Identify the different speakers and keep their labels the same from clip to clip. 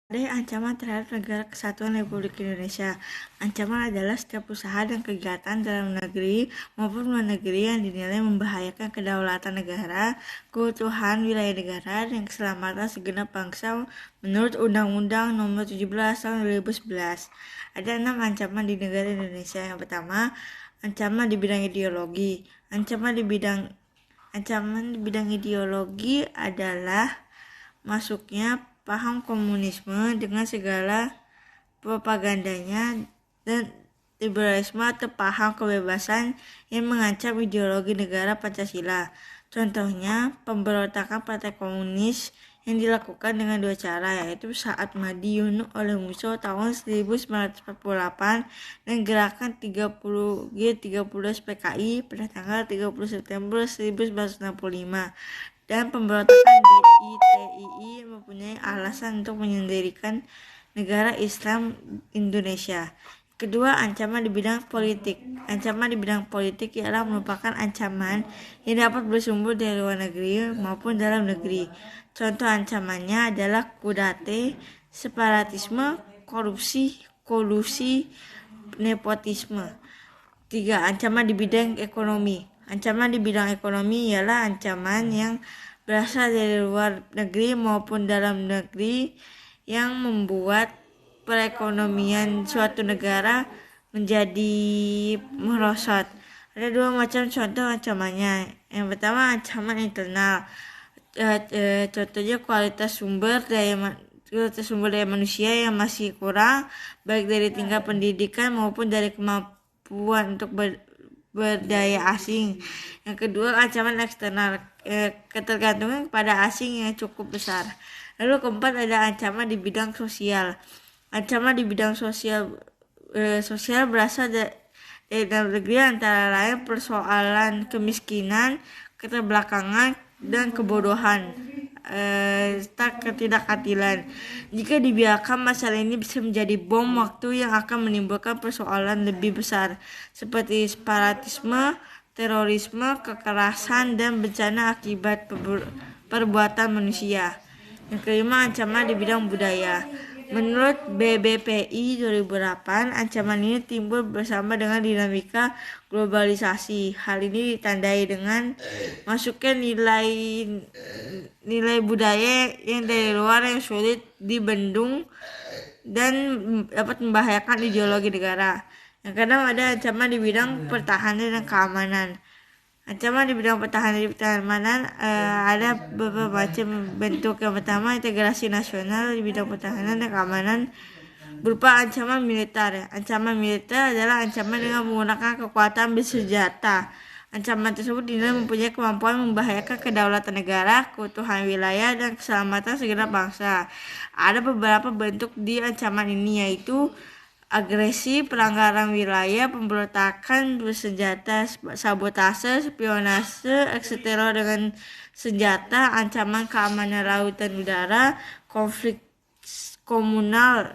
Speaker 1: Ada ancaman terhadap Negara Kesatuan Republik Indonesia. Ancaman adalah setiap usaha dan kegiatan dalam negeri maupun luar negeri yang dinilai membahayakan kedaulatan negara, keutuhan wilayah negara, dan keselamatan segenap bangsa menurut Undang-Undang Nomor 17 Tahun 2011. Ada 6 ancaman di negara Indonesia. Yang pertama, ancaman di bidang ideologi. Ancaman di bidang ideologi adalah masuknya paham komunisme dengan segala propagandanya dan liberalisme atau paham kebebasan yang mengancam ideologi negara Pancasila. Contohnya, pemberontakan Partai Komunis yang dilakukan dengan dua cara, yaitu saat Madiun oleh musuh tahun 1948 dan gerakan 30G30 PKI pada tanggal 30 September 1965. Dan pemberontakan DITII mempunyai alasan untuk menyendirikan negara Islam Indonesia. Kedua, ancaman di bidang politik. Ancaman di bidang politik ialah merupakan ancaman yang dapat bersumber dari luar negeri maupun dalam negeri. Contoh ancamannya adalah kudeta, separatisme, korupsi, kolusi, nepotisme. Tiga, ancaman di bidang ekonomi. Ancaman di bidang ekonomi ialah ancaman yang berasal dari luar negeri maupun dalam negeri yang membuat perekonomian suatu negara menjadi merosot. Ada dua macam contoh ancamannya. Yang pertama, ancaman internal. Contohnya kualitas sumber daya manusia yang masih kurang, baik dari tingkat pendidikan maupun dari kemampuan untuk berdaya asing. Yang kedua, ancaman eksternal, ketergantungan pada asing yang cukup besar. Lalu keempat, ada ancaman di bidang sosial. Ancaman di bidang sosial berasal dari dalam negeri, antara lain persoalan kemiskinan, keterbelakangan, dan kebodohan serta ketidakadilan. Jika dibiarkan, masalah ini bisa menjadi bom waktu yang akan menimbulkan persoalan lebih besar seperti separatisme, terorisme, kekerasan, dan bencana akibat perbuatan manusia. Yang kelima, ancaman di bidang budaya. Menurut BBPI 2008, ancaman ini timbul bersama dengan dinamika globalisasi. Hal ini ditandai dengan masuknya nilai budaya yang dari luar yang sulit dibendung dan dapat membahayakan ideologi negara. Yang keenam, ada ancaman di bidang pertahanan dan keamanan. Ancaman di bidang pertahanan dan keamanan ada beberapa macam bentuk. Yang pertama, integrasi nasional di bidang pertahanan dan keamanan berupa ancaman militer. Ancaman militer adalah ancaman dengan menggunakan kekuatan bersenjata. Ancaman tersebut dinilai mempunyai kemampuan membahayakan kedaulatan negara, keutuhan wilayah, dan keselamatan segenap bangsa. Ada beberapa bentuk di ancaman ini, yaitu agresi, pelanggaran wilayah, pemberontakan bersenjata, sabotase, spionase, eksteror dengan senjata, ancaman keamanan laut dan udara, konflik komunal.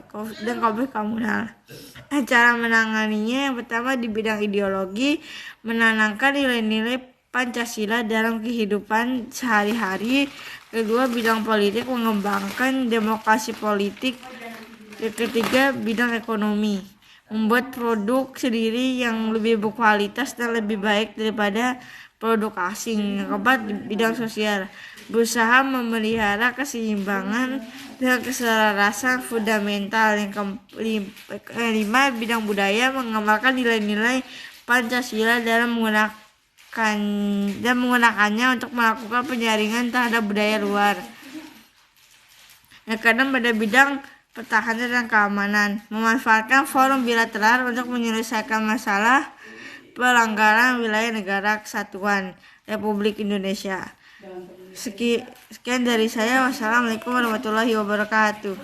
Speaker 1: Cara menanganinya, yang pertama di bidang ideologi, menanamkan nilai-nilai Pancasila dalam kehidupan sehari-hari. Kedua, bidang politik, mengembangkan demokrasi politik. Yang ketiga, bidang ekonomi, membuat produk sendiri yang lebih berkualitas dan lebih baik daripada produk asing. Yang keempat, bidang sosial, berusaha memelihara keseimbangan dan keselarasan fundamental. Yang kelima, bidang budaya, mengamalkan nilai-nilai Pancasila dalam menggunakannya untuk melakukan penyaringan terhadap budaya luar. Yang keenam, pada bidang pertahanan dan keamanan, memanfaatkan forum bilateral untuk menyelesaikan masalah pelanggaran wilayah negara kesatuan Republik Indonesia. Sekian dari saya. Wassalamualaikum warahmatullahi wabarakatuh.